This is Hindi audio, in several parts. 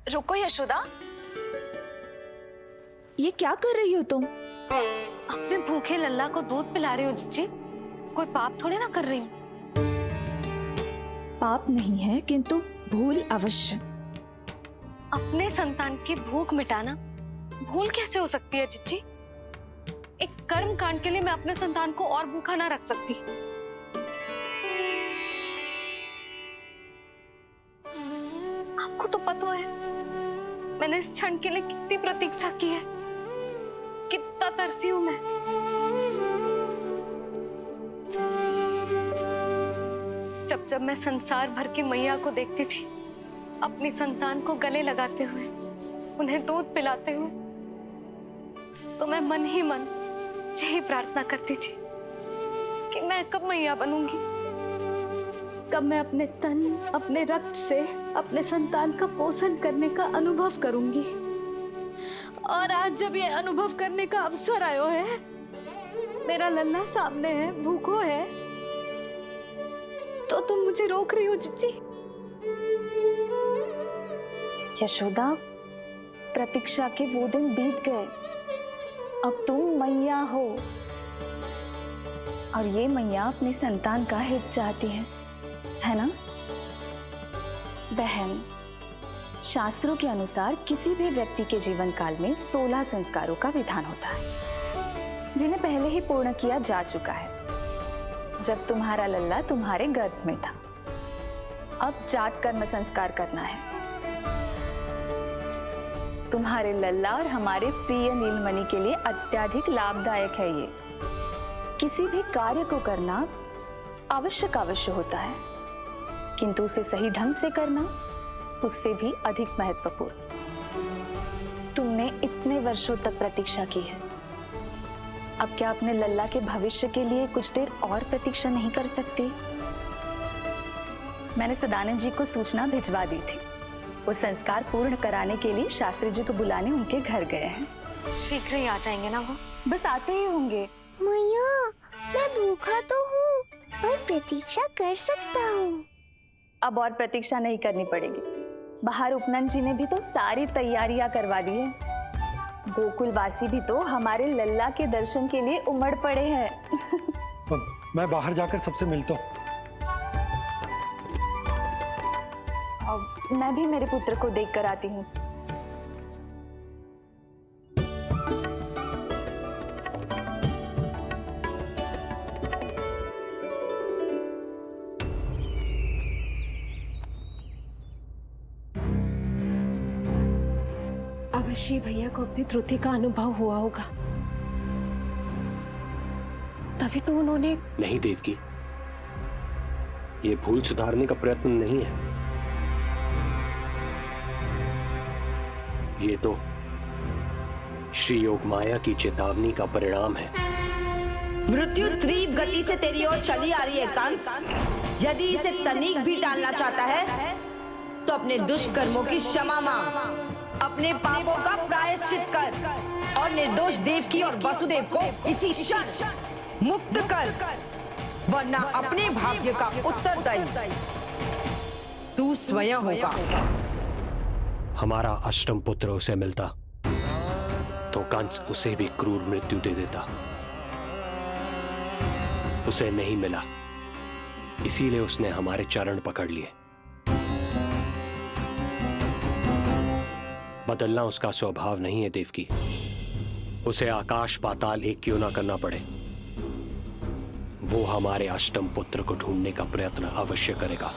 रुको यशोदा, ये क्या कर रही हो तुम? अपने भूखे लल्ला को दूध पिला रही हो जीजी। कोई पाप थोड़ी ना कर रही हूँ। पाप नहीं है, किंतु भूल अवश्य। अपने संतान की भूख मिटाना भूल कैसे हो सकती है जीजी? एक कर्म कांड के लिए मैं अपने संतान को और भूखा ना रख सकती। आपको तो पता है मैंने इस क्षण के लिए कितनी प्रतीक्षा की है, कितना तरसी हूं मैं। जब मैं संसार भर की मैया को देखती थी अपनी संतान को गले लगाते हुए, उन्हें दूध पिलाते हुए, तो मैं मन ही मन यही प्रार्थना करती थी कि मैं कब मैया बनूंगी, कब मैं अपने तन अपने रक्त से अपने संतान का पोषण करने का अनुभव करूंगी। और आज जब ये अनुभव करने का अवसर आयो है, मेरा लल्ला सामने है, भूखो है, तो तुम मुझे रोक रही हो जीजी? यशोदा, प्रतीक्षा के वो दिन बीत गए। अब तुम मैया हो और ये मैया अपने संतान का हित चाहती है ना? बहन, शास्त्रों के अनुसार किसी भी व्यक्ति के जीवन काल में 16 संस्कारों का विधान होता है, जिन्हें पहले ही पूर्ण किया जा चुका है जब तुम्हारा लल्ला तुम्हारे गर्भ में था। अब जात कर्म संस्कार करना है। तुम्हारे लल्ला और हमारे प्रिय नीलमणि के लिए अत्यधिक लाभदायक है ये। किसी भी कार्य को करना अवश्य होता है, किंतु उसे सही ढंग से करना उससे भी अधिक महत्वपूर्ण। तुमने इतने वर्षों तक प्रतीक्षा की है, अब क्या अपने लल्ला के भविष्य के लिए कुछ देर और प्रतीक्षा नहीं कर सकती? मैंने सदानंद जी को सूचना भिजवा दी थी। वो संस्कार पूर्ण कराने के लिए शास्त्री जी को बुलाने उनके घर गए हैं। शीघ्र ही आ जाएंगे ना वो? बस आते ही होंगे। मैया, मैं भूखा तो हूँ, पर प्रतीक्षा कर सकता हूँ। अब और प्रतीक्षा नहीं करनी पड़ेगी। बाहर उपनंद जी ने भी तो सारी तैयारियां करवा दी है। गोकुलवासी भी तो हमारे लल्ला के दर्शन के लिए उमड़ पड़े हैं। मैं बाहर जाकर सबसे मिलता हूँ। मैं भी मेरे पुत्र को देख कर आती हूँ। अवश्य भैया को अपनी त्रुटि का अनुभव हुआ होगा, तभी तो उन्होंने। नहीं देवकी, ये भूल सुधारने का प्रयत्न नहीं है, ये तो श्री योग माया की चेतावनी का परिणाम है। मृत्यु तीव्र गति से तेरी ओर चली आ रही है कंस। यदि इसे तनिक भी टालना चाहता है तो अपने दुष्कर्मों की क्षमा मांग, अपने पापों का प्रायश्चित कर और निर्दोष देवकी और वसुदेव को इसी क्षण मुक्त कर, वरना अपने भाग्य का उत्तरदायी तू स्वयं होगा। हमारा अष्टम पुत्र उसे मिलता तो कंस उसे भी क्रूर मृत्यु दे देता। उसे नहीं मिला, इसीलिए उसने हमारे चरण पकड़ लिए। बदलना उसका स्वभाव नहीं है देवकी। उसे आकाश पाताल एक क्यों ना करना पड़े, वो हमारे अष्टम पुत्र को ढूंढने का प्रयत्न अवश्य करेगा।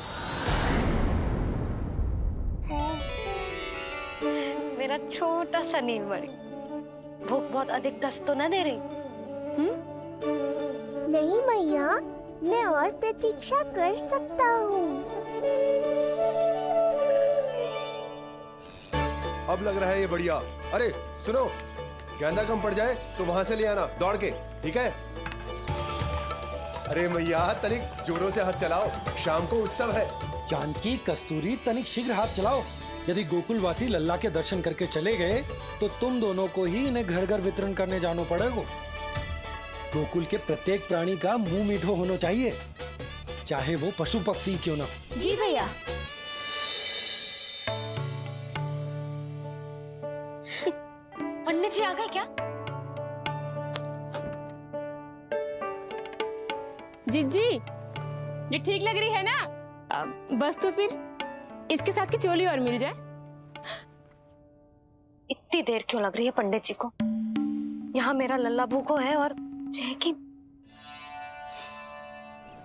मेरा छोटा सा नीलमणि, भूख बहुत अधिक कष्ट तो न दे रही? नहीं मैया, मैं और प्रतीक्षा कर सकता हूँ। अब लग रहा है ये बढ़िया। अरे सुनो, गेंदा कम पड़ जाए तो वहां से ले आना दौड़ के, ठीक है? अरे मैया, तनिक जोरों से हाथ चलाओ, शाम को उत्सव है। जानकी, कस्तूरी, तनिक शीघ्र हाथ चलाओ। यदि गोकुलवासी लल्ला के दर्शन करके चले गए तो तुम दोनों को ही इन्हें घर घर वितरण करने जाना पड़ेगा। गोकुल के प्रत्येक प्राणी का मुंह मीठो होना चाहिए, चाहे वो पशु पक्षी क्यों ना। जी भैया। पंडित जी आ गए क्या? जीजी, ये ठीक लग रही है ना? बस तो फिर इसके साथ की चोली और मिल जाए। इतनी देर क्यों लग रही है पंडित जी को? यहाँ मेरा लल्ला भूखो है और जय की।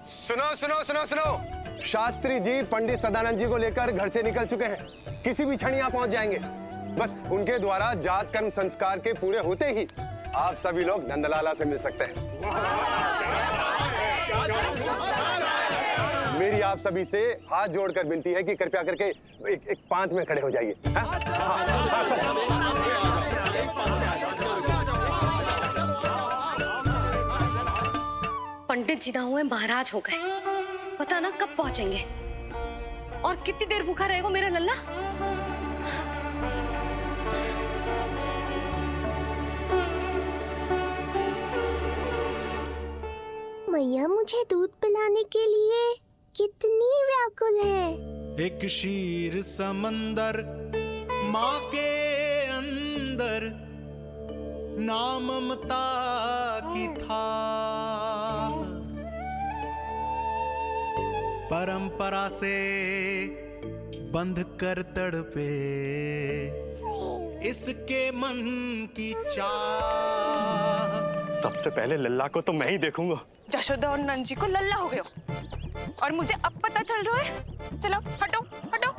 सुनो सुनो सुनो सुनो, शास्त्री जी पंडित सदानंद जी को लेकर घर से निकल चुके हैं। किसी भी क्षण यहाँ पहुंच जाएंगे। बस उनके द्वारा जात कर्म संस्कार के पूरे होते ही आप सभी लोग नंदलाला से मिल सकते हैं। मेरी आप सभी से हाथ जोड़कर विनती है कि कृपया करके एक पांत में खड़े हो जाइए। पंडित जी ना हुए महाराज हो गए, पता ना कब पहुंचेंगे और कितनी देर भूखा रहेगा मेरा लल्ला। मैया मुझे दूध पिलाने के लिए कितनी व्याकुल है। एक शीर समंदर माँ के अंदर, नाम ममता की था, परंपरा से बंध कर तड़पे इसके मन की चाह। सबसे पहले लल्ला को तो मैं ही देखूंगा। जशोदा और नंद जी को लल्ला हो गए और मुझे अब पता चल रहा है। चलो हटो हटो।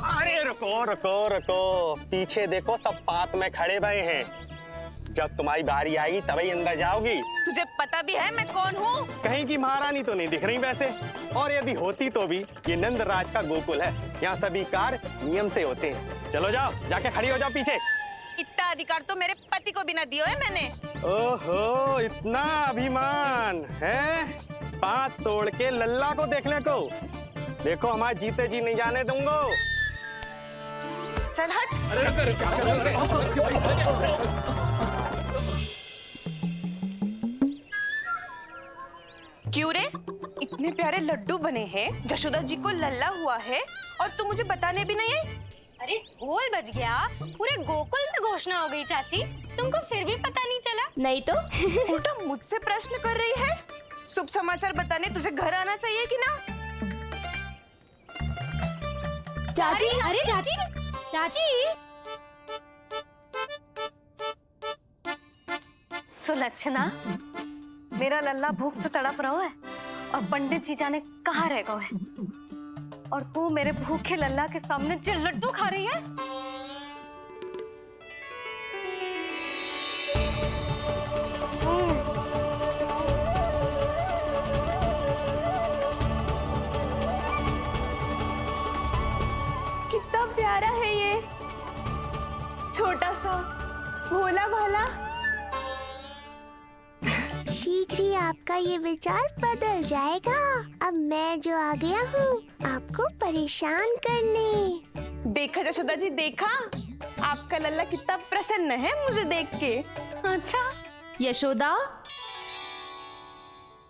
अरे रुको रुको रुको, पीछे देखो, सब पात में खड़े भये हैं। जब तुम्हारी बारी आएगी तभी अंदर जाओगी। तुझे पता भी है मैं कौन हूँ? कहीं की महारानी तो नहीं दिख रही वैसे, और यदि होती तो भी ये नंदराज का गोकुल है, यहाँ सभी कार्य नियम से होते हैं। चलो जाओ, जाके खड़ी हो जाओ पीछे। इतना अधिकार तो मेरे पति को भी ना दिया है मैंने। ओहो, इतना अभिमान है? पांव तोड़ के लल्ला को देखने को। देखो हमारे जीते जी नहीं जाने दूंगा। चल हट। क्यों रे? इतने प्यारे लड्डू बने हैं, जशोदा जी को लल्ला हुआ है और तू मुझे बताने भी नहीं है। अरे ढोल बज गया, पूरे गोकुल में घोषणा हो गई चाची, तुमको फिर भी पता नहीं चला? नहीं तो उल्टा मुझसे प्रश्न कर रही है। शुभ समाचार बताने तुझे घर आना चाहिए कि ना? चाची, अरे चाची, चाची। सुलक्षणा, मेरा लल्ला भूख से तड़प रहा है और पंडित जी जाने कहाँ रह गए हैं, और तू मेरे भूखे लल्ला के सामने जो लड्डू खा रही है। कितना प्यारा है ये, छोटा सा भोला भाला। शीघ्र ही आपका ये विचार बदल जाएगा। अब मैं जो आ गया हूँ आपको परेशान करने। देखा जशोदा जी, देखा आपका लल्ला कितना प्रसन्न है मुझे देख के। अच्छा यशोदा,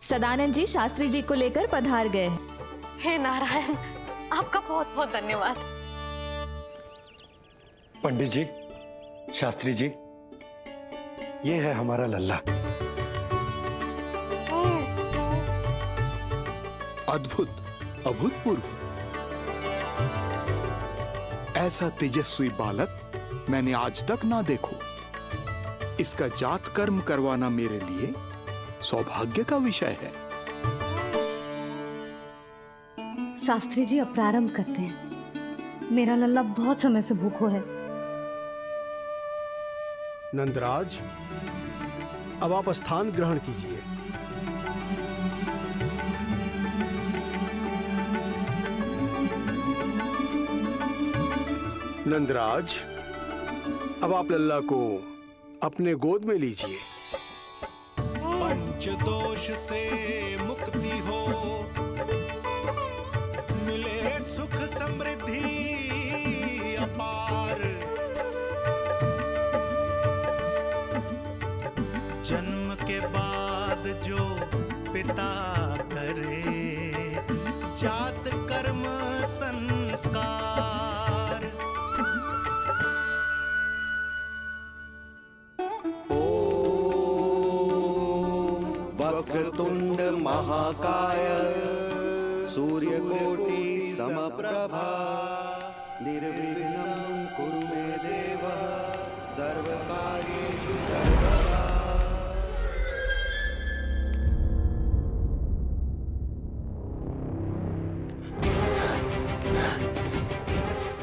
सदानंद जी शास्त्री जी को लेकर पधार गए। हे नारायण, आपका बहुत बहुत धन्यवाद। पंडित जी, शास्त्री जी, ये है हमारा लल्ला। अद्भुत, अभूतपूर्व। ऐसा तेजस्वी बालक मैंने आज तक ना देखो। इसका जात कर्म करवाना मेरे लिए सौभाग्य का विषय है। शास्त्री जी अब प्रारंभ करते हैं। मेरा लल्ला बहुत समय से भूखो है। नंदराज, अब आप स्थान ग्रहण कीजिए। नंदराज, अब आप लल्ला को अपने गोद में लीजिए। पंचदोष से मुक्ति हो, मिले सुख समृद्धि अपार। जन्म के बाद जो पिता करे, जात कर्म संस्कार। वक्रतुंड महाकाय सूर्यकोटि समप्रभा निर्विघ्नं कुरु मे देव सर्वकार्येषु सर्वदा।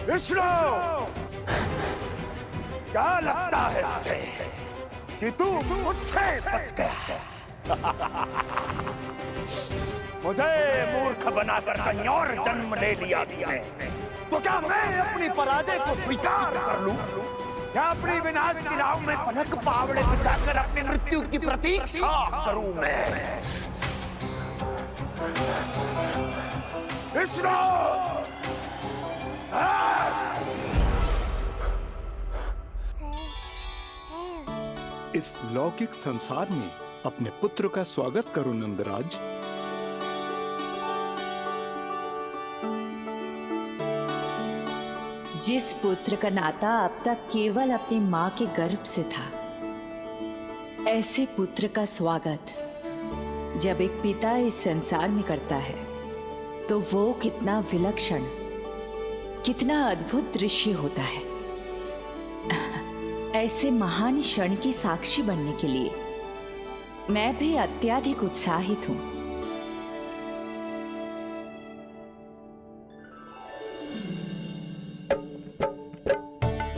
विष्णु, क्या लगता है तुझे कि तू मुझसे बच गया है? मुझे मूर्ख बनाकर कहीं और जन्म ले लिया तुमने, तो क्या मैं अपनी पराजय को स्वीकार कर लूं? क्या अपनी विनाश की राह में पलक पावड़े बचाकर अपनी मृत्यु की प्रतीक्षा करूं मैं? विष्णु, इस लौकिक संसार में अपने पुत्र का स्वागत करो नंदराज। जिस पुत्र का नाता अब तक केवल अपनी माँ के गर्भ से था, ऐसे पुत्र का स्वागत जब एक पिता इस संसार में करता है तो वो कितना विलक्षण, कितना अद्भुत दृश्य होता है। ऐसे महान क्षण की साक्षी बनने के लिए मैं भी अत्यधिक उत्साहित हूँ।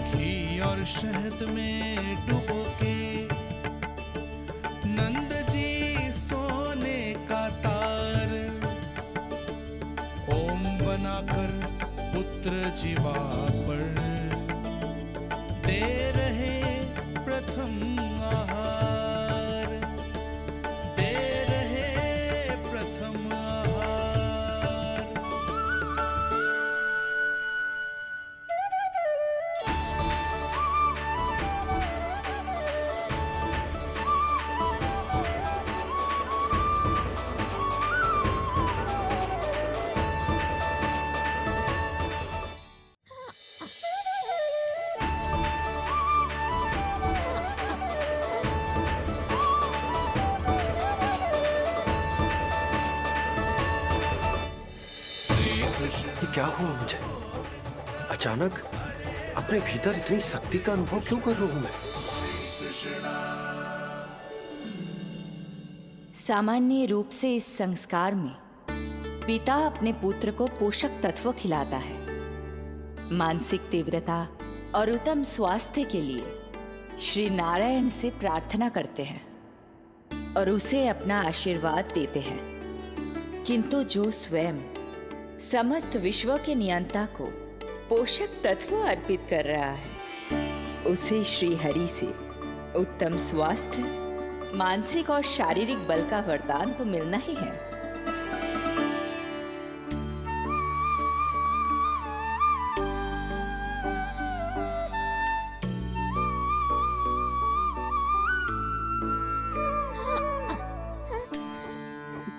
घी और शहद में डुबो के नंद जी सोने का तार, ओम बनाकर पुत्र जीवा पर दे रहे प्रथम आहार, दे रहे प्रथम आहार। ये क्या हुआ मुझे? अचानक अपने भीतर इतनी शक्ति का अनुभव क्यों कर रहा हूं मैं? सामान्य रूप से इस संस्कार में पिता अपने पुत्र को पोषक तत्व खिलाता है। मानसिक तीव्रता और उत्तम स्वास्थ्य के लिए श्री नारायण से प्रार्थना करते हैं और उसे अपना आशीर्वाद देते हैं। किंतु जो स्वयं समस्त विश्व के नियंता को पोषक तत्व अर्पित कर रहा है, उसे श्री हरि से उत्तम स्वास्थ्य, मानसिक और शारीरिक बल का वरदान तो मिलना ही है।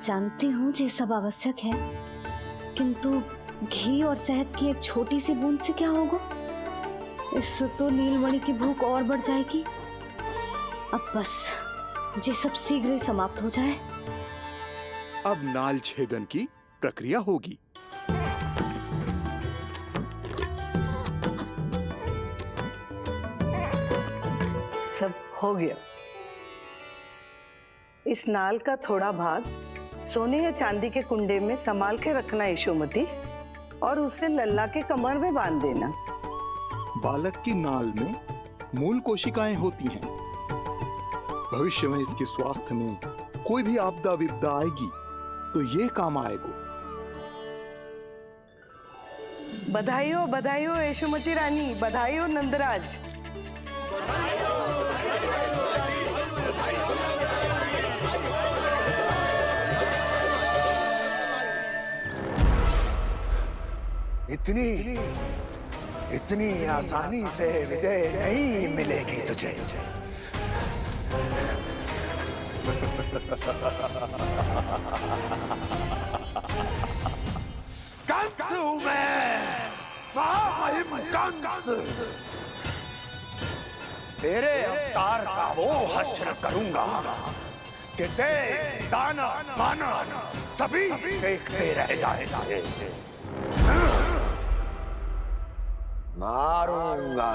जानती हूँ ये सब आवश्यक है, किंतु घी और शहद की एक छोटी सी बूंद से क्या होगा? इससे तो नीलमणि की भूख और बढ़ जाएगी। अब बस ये सब शीघ्र ही समाप्त हो जाए। अब नाल छेदन की प्रक्रिया होगी। सब हो गया। इस नाल का थोड़ा भाग सोने या चांदी के कुंडे में संभाल के रखना यशोमती, और उसे लल्ला के कमर में बांध देना। बालक की नाल में मूल कोशिकाएं होती हैं। भविष्य में इसके स्वास्थ्य में कोई भी आपदा विपदा आएगी तो ये काम आएगा। बधाई हो यशोमती रानी, बधाई हो नंदराज। इतनी आसानी से विजय नहीं मिलेगी तुझे। कंस हूं मैं, कंस। तेरे अवतार का वो हश्र करूंगा आपके देश, दाना, माना सभी देखते रह जाएंगे। मारूंगा,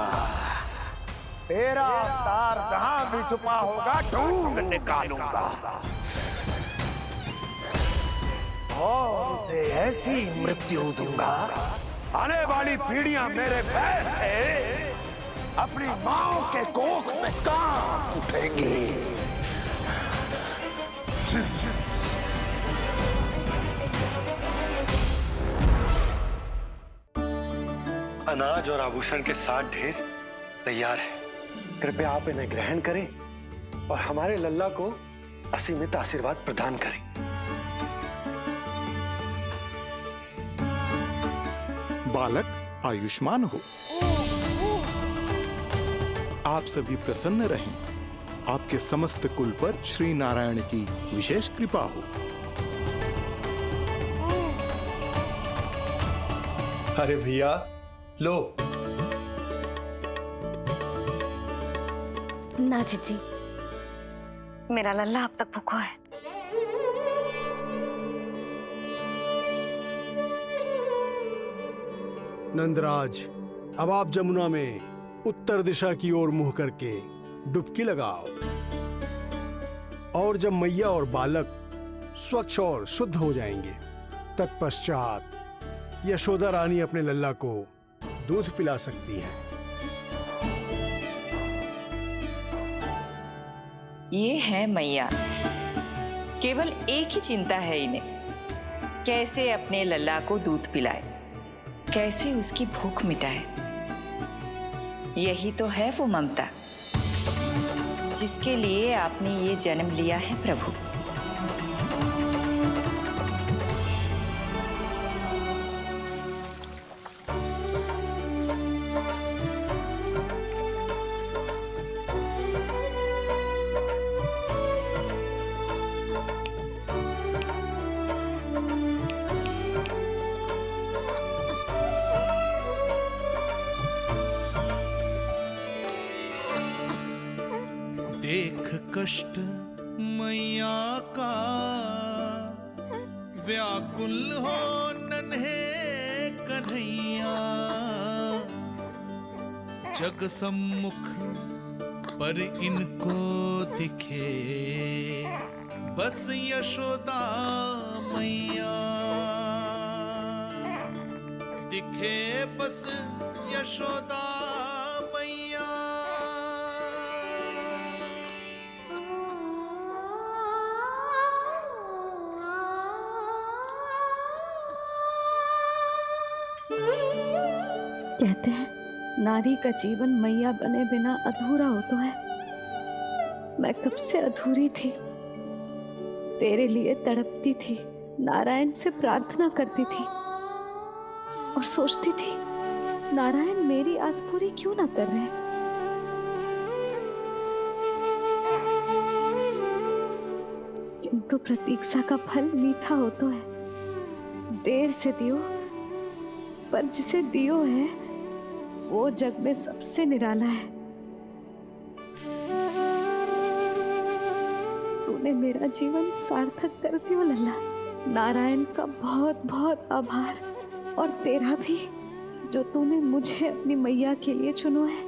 तेरा अवतार जहां भी छुपा होगा ढूंढ निकालूंगा और उसे ऐसी मृत्यु दूंगा, आने वाली पीढ़ियां मेरे भय से अपनी मां के कोख में कांप उठेंगी। अनाज और आभूषण के साथ ढेर तैयार है। कृपया आप इन्हें ग्रहण करें और हमारे लल्ला को असीमित आशीर्वाद प्रदान करें। बालक आयुष्मान हो, आप सभी प्रसन्न रहें। आपके समस्त कुल पर श्री नारायण की विशेष कृपा हो। अरे भैया लो। ना जीजी, मेरा लल्ला अब तक भूखा है। नंदराज, अब आप जमुना में उत्तर दिशा की ओर मुंह करके डुबकी लगाओ और जब मैया और बालक स्वच्छ और शुद्ध हो जाएंगे, तत्पश्चात यशोदा रानी अपने लल्ला को दूध पिला सकती है। ये है मैया, केवल एक ही चिंता है इन्हें, कैसे अपने लल्ला को दूध पिलाए, कैसे उसकी भूख मिटाए। यही तो है वो ममता जिसके लिए आपने ये जन्म लिया है प्रभु। देख कष्ट मैया का, व्याकुल हो नन्हे कन्हैया। जग सम्मुख पर इनको दिखे बस यशोदा मैया, दिखे बस यशोदा मैया। कहते हैं नारी का जीवन मैया बने बिना अधूरा होता है। मैं कब से अधूरी थी, तेरे लिए तड़पती थी, नारायण से प्रार्थना करती थी और सोचती थी नारायण मेरी आस पूरी क्यों ना कर रहे। किंतु प्रतीक्षा का फल मीठा होता है। देर से दियो पर जिसे दियो है वो जग में सबसे निराला है। तूने मेरा जीवन सार्थक कर दियो लल्ला। नारायण का बहुत बहुत आभार, और तेरा भी जो तूने मुझे अपनी मैया के लिए चुनो है।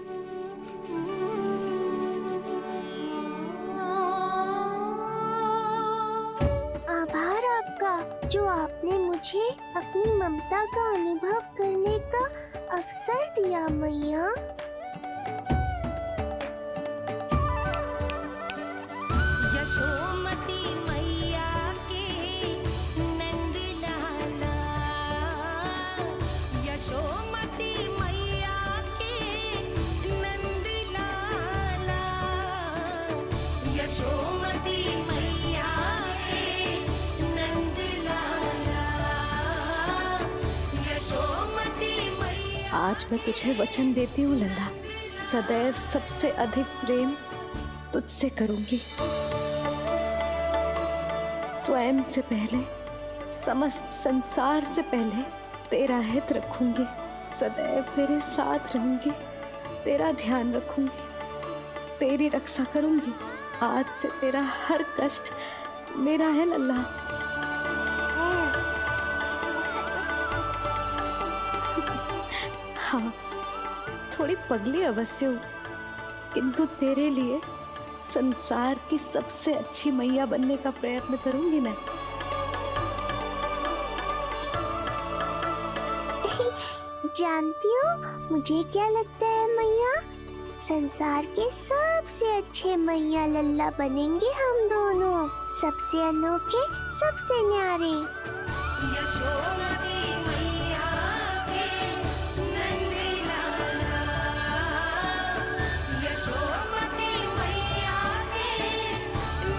आभार आपका जो आपने मुझे अपनी ममता का अनुभव करने का अवसर दिया मैया। यशोमती मैया के नंद लाला, यशोमती मैया के नंद लाला, यशोमती मैया के नंद लाला, यशोमती मैया। आज मैं तुझे वचन देती हूँ लल्ला, सदैव सबसे अधिक प्रेम तुझसे करूंगी। स्वयं से पहले, समस्त संसार से पहले तेरा हित रखूंगी। सदैव तेरे साथ रहूंगी, तेरा ध्यान रखूंगी, तेरी रक्षा करूंगी। आज से तेरा हर कष्ट मेरा है लल्ला। हाँ, थोड़ी पगली अवश्य हूँ, किंतु तेरे लिए संसार की सबसे अच्छी मैया बनने का प्रयत्न करूंगी मैं। जानती हो मुझे क्या लगता है मैया, संसार के सबसे अच्छे मैया लल्ला बनेंगे हम दोनों, सबसे अनोखे, सबसे न्यारे। यशोमती मैया के नंद लाला, यशोमती मैया के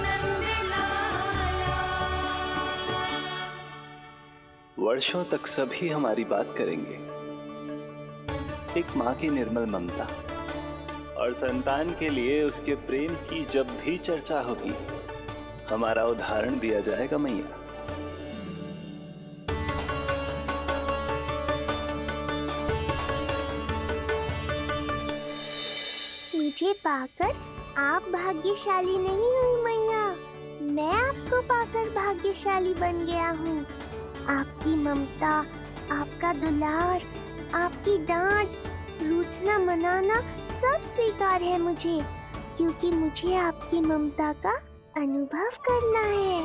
नंद लाला। वर्षों तक सभी हमारी बात करेंगे। एक माँ की निर्मल ममता और संतान के लिए उसके प्रेम की जब भी चर्चा होगी, हमारा उदाहरण दिया जाएगा मैया। मुझे पाकर आप भाग्यशाली नहीं हुई मैया, मैं आपको पाकर भाग्यशाली बन गया हूँ। आपकी ममता, आपका दुलार, आपकी डांट, रूठना मनाना सब स्वीकार है मुझे, क्योंकि मुझे आपकी ममता का अनुभव करना है।